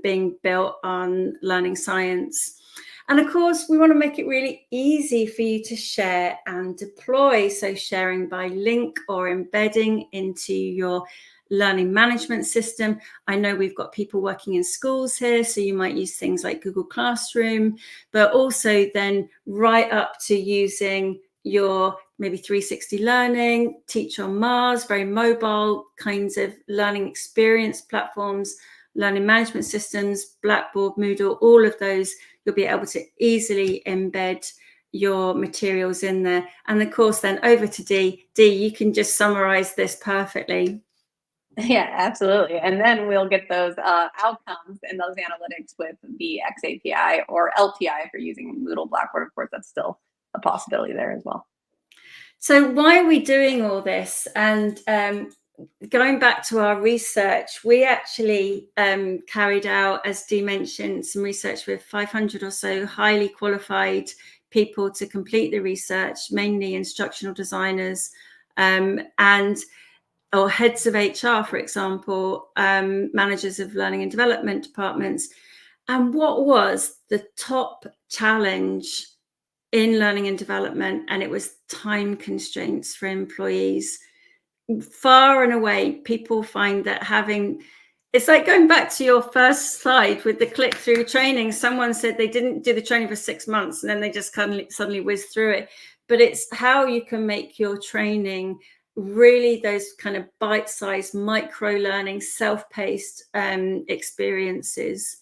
being built on learning science. And of course, we want to make it really easy for you to share and deploy. So sharing by link or embedding into your learning management system. I know we've got people working in schools here, so you might use things like Google Classroom, but also then right up to using your maybe 360 learning, Teach on Mars, very mobile kinds of learning experience platforms, learning management systems, Blackboard, Moodle, all of those, you'll be able to easily embed your materials in there. And of course, then over to Dee. Dee, you can just summarize this perfectly. Yeah, absolutely. And then we'll get those outcomes and those analytics with the XAPI or LTI if you're using Moodle, Blackboard. Of course, that's still a possibility there as well. So why are we doing all this? And going back to our research, we actually carried out, as Dee mentioned, some research with 500 or so highly qualified people to complete the research, mainly instructional designers or heads of HR, for example, managers of learning and development departments. And what was the top challenge in learning and development? And it was time constraints for employees. Far and away, people find that it's like going back to your first slide with the click-through training. Someone said they didn't do the training for 6 months and then they just suddenly whizzed through it. But it's how you can make your training really those kind of bite-sized micro-learning, self-paced experiences.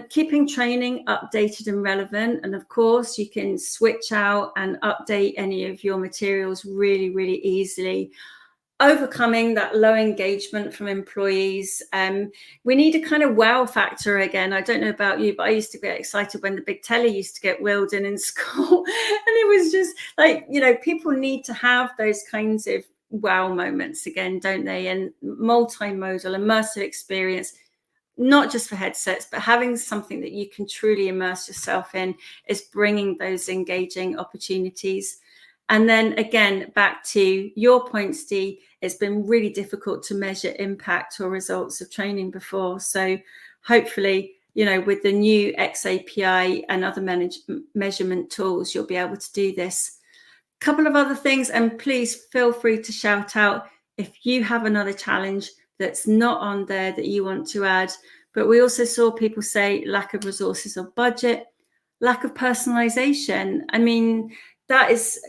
Keeping training updated and relevant. And of course, you can switch out and update any of your materials really, really easily. Overcoming that low engagement from employees. We need a kind of wow factor again. I don't know about you, but I used to get excited when the big telly used to get wheeled in school. And it was just like, people need to have those kinds of wow moments again, don't they? And multimodal, immersive experience, not just for headsets, but having something that you can truly immerse yourself in is bringing those engaging opportunities. And then again, back to your points, Dee, it's been really difficult to measure impact or results of training before. So hopefully, with the new XAPI and other measurement tools, you'll be able to do this. A couple of other things, and please feel free to shout out if you have another challenge that's not on there that you want to add. But we also saw people say lack of resources or budget, lack of personalization. I mean, that is,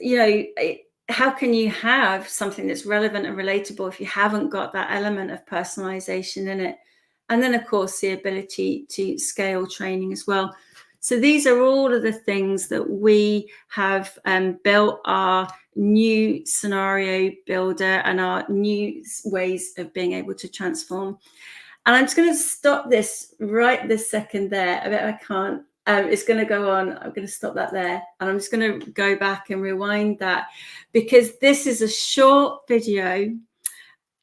how can you have something that's relevant and relatable if you haven't got that element of personalization in it? And then, of course, the ability to scale training as well. So these are all of the things that we have built our new scenario builder and our new ways of being able to transform. And I'm just going to stop this right this second there. I bet I can't. It's going to go on. I'm going to stop that there. And I'm just going to go back and rewind that, because this is a short video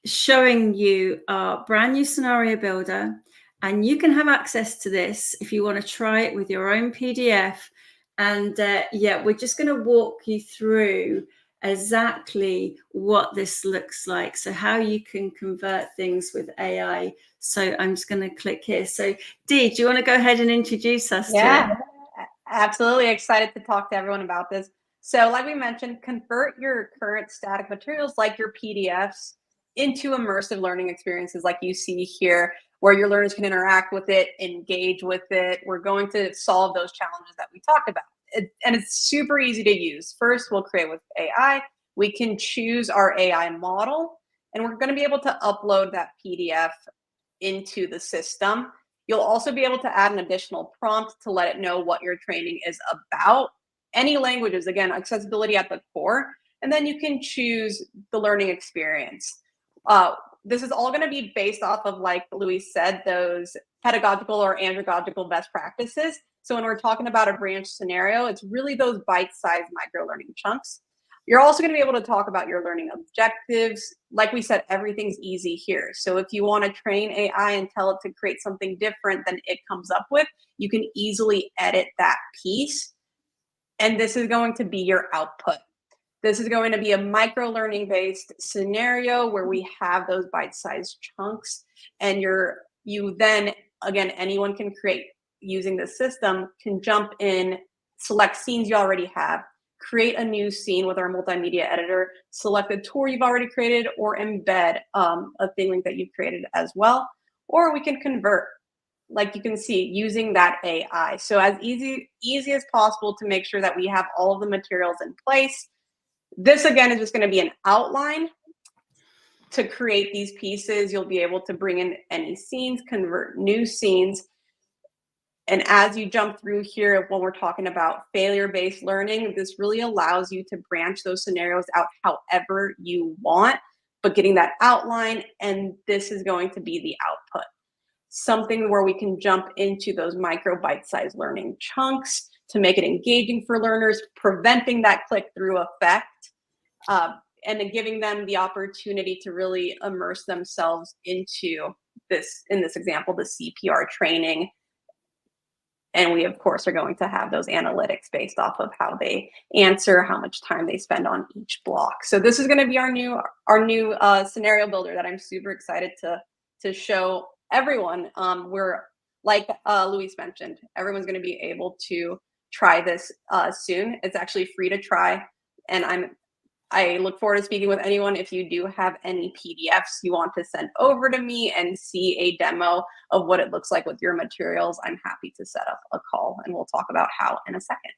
showing you our brand new scenario builder. And you can have access to this if you want to try it with your own PDF. And we're just going to walk you through exactly what this looks like. So how you can convert things with AI. So I'm just going to click here. So Dee, do you want to go ahead and introduce us to it? Absolutely excited to talk to everyone about this. So like we mentioned, convert your current static materials like your PDFs into immersive learning experiences like you see here, where your learners can interact with it, engage with it. We're going to solve those challenges that we talked about. And it's super easy to use. First, we'll create with AI. We can choose our AI model, and we're going to be able to upload that PDF into the system. You'll also be able to add an additional prompt to let it know what your training is about. Any languages, again, accessibility at the core. And then you can choose the learning experience. This is all going to be based off of, like Louise said, those pedagogical or andragogical best practices. So when we're talking about a branch scenario, it's really those bite-sized micro-learning chunks. You're also going to be able to talk about your learning objectives. Like we said, everything's easy here. So if you want to train AI and tell it to create something different than it comes up with, you can easily edit that piece. And this is going to be your output. This is going to be a micro-learning based scenario where we have those bite-sized chunks. And you then, again, anyone can create using the system, can jump in, select scenes you already have, create a new scene with our multimedia editor, select a tour you've already created, or embed a ThingLink that you've created as well. Or we can convert, like you can see, using that AI. So as easy as possible to make sure that we have all of the materials in place. This, again, is just going to be an outline. To create these pieces, you'll be able to bring in any scenes, convert new scenes. And as you jump through here, when we're talking about failure-based learning, this really allows you to branch those scenarios out however you want, but getting that outline, and this is going to be the output. Something where we can jump into those micro bite-sized learning chunks to make it engaging for learners, preventing that click-through effect, and then giving them the opportunity to really immerse themselves into this, in this example, the CPR training. And we, of course, are going to have those analytics based off of how they answer, how much time they spend on each block. So this is going to be our new scenario builder that I'm super excited to show everyone. We're, like Louise mentioned, everyone's going to be able to try this soon. It's actually free to try, and I look forward to speaking with anyone. If you do have any PDFs you want to send over to me and see a demo of what it looks like with your materials, I'm happy to set up a call and we'll talk about how in a second.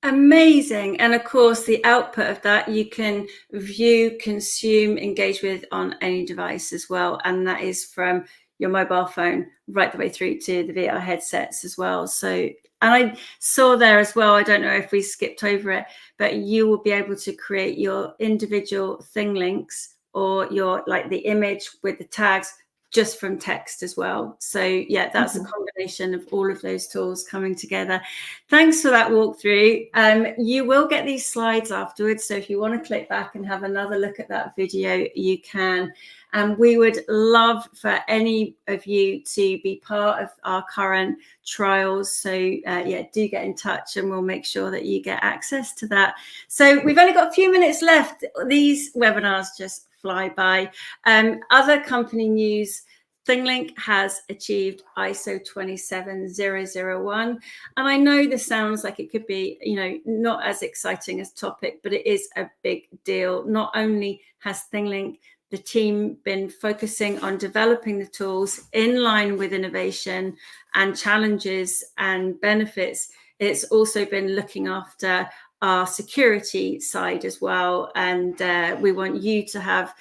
Amazing. And of course, the output of that you can view, consume, engage with on any device as well. And that is from your mobile phone right the way through to the VR headsets as well. So, and I saw there as well, I don't know if we skipped over it, but you will be able to create your individual ThingLinks or your, like the image with the tags just from text as well. So yeah, that's a combination of all of those tools coming together. Thanks for that walkthrough. You will get these slides afterwards. So if you want to click back and have another look at that video, you can. And we would love for any of you to be part of our current trials. So yeah, do get in touch and we'll make sure that you get access to that. So we've only got a few minutes left. These webinars just fly by. Other company news, ThingLink has achieved ISO 27001. And I know this sounds like it could be, you know, not as exciting as topic, but it is a big deal. Not only has ThingLink, the team, been focusing on developing the tools in line with innovation and challenges and benefits, it's also been looking after our security side as well. And we want you to have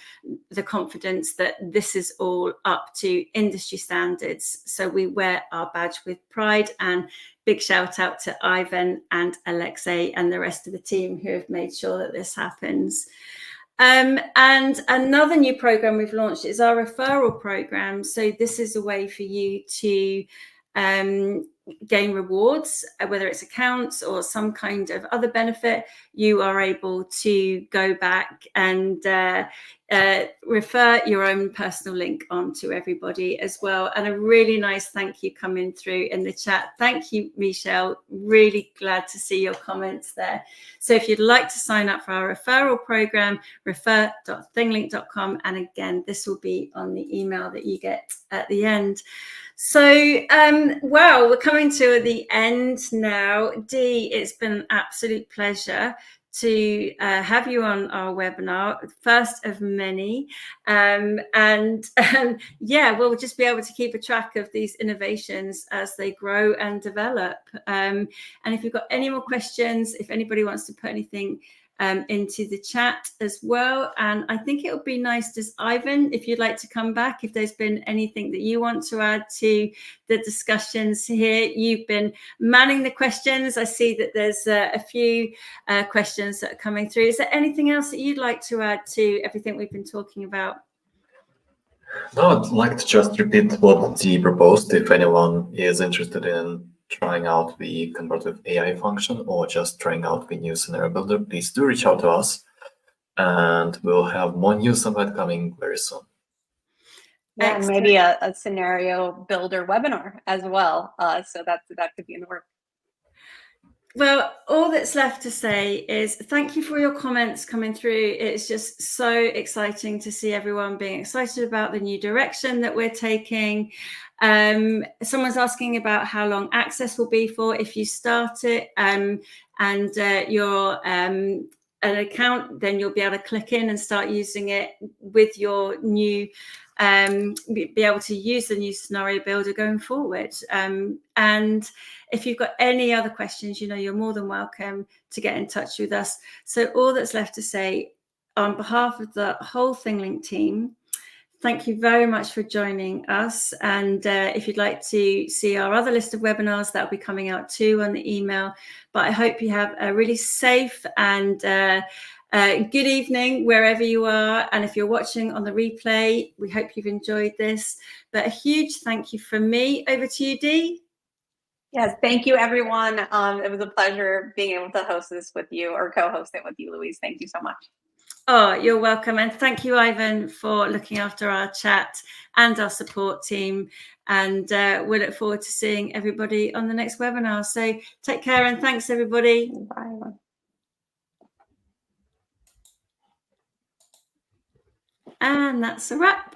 the confidence that this is all up to industry standards. So we wear our badge with pride, and big shout out to Ivan and Alexei and the rest of the team who have made sure that this happens. And another new program we've launched is our referral program. So this is a way for you to gain rewards, whether it's accounts or some kind of other benefit. You are able to go back and refer your own personal link on to everybody as well. And a really nice thank you coming through in the chat. Thank you, Michelle. Really glad to see your comments there. So if you'd like to sign up for our referral program, refer.thinglink.com. And again, this will be on the email that you get at the end. So, wow, we're coming to the end now. Dee, it's been an absolute pleasure to have you on our webinar, first of many. Yeah, we'll just be able to keep a track of these innovations as they grow and develop. And if you've got any more questions, if anybody wants to put anything into the chat as well. And I think it would be nice, just Ivan, if you'd like to come back, if there's been anything that you want to add to the discussions here. You've been manning the questions. I see that there's a few questions that are coming through. Is there anything else that you'd like to add to everything we've been talking about? No, I'd like to just repeat what Dee proposed. If anyone is interested in trying out the converted AI function or just trying out the new scenario builder, please do reach out to us, and we'll have more news on that coming very soon. Yeah, and maybe a scenario builder webinar as well. So that could be in the works. Well, all that's left to say is thank you for your comments coming through. It's just so exciting to see everyone being excited about the new direction that we're taking. Someone's asking about how long access will be for if you start it and you're an account, then you'll be able to click in and start using it with your new be able to use the new scenario builder going forward. And if you've got any other questions, you're more than welcome to get in touch with us. So all that's left to say, on behalf of the whole ThingLink team, thank you very much for joining us. And if you'd like to see our other list of webinars, that'll be coming out too on the email. But I hope you have a really safe and good evening wherever you are. And if you're watching on the replay, we hope you've enjoyed this. But a huge thank you from me. Over to you, Dee. Yes, thank you, everyone. It was a pleasure being able to host this with you, or co-host it with you, Louise. Thank you so much. Oh, you're welcome. And thank you, Ivan, for looking after our chat and our support team. And we look forward to seeing everybody on the next webinar. So take care and thanks, everybody. Bye. And that's a wrap.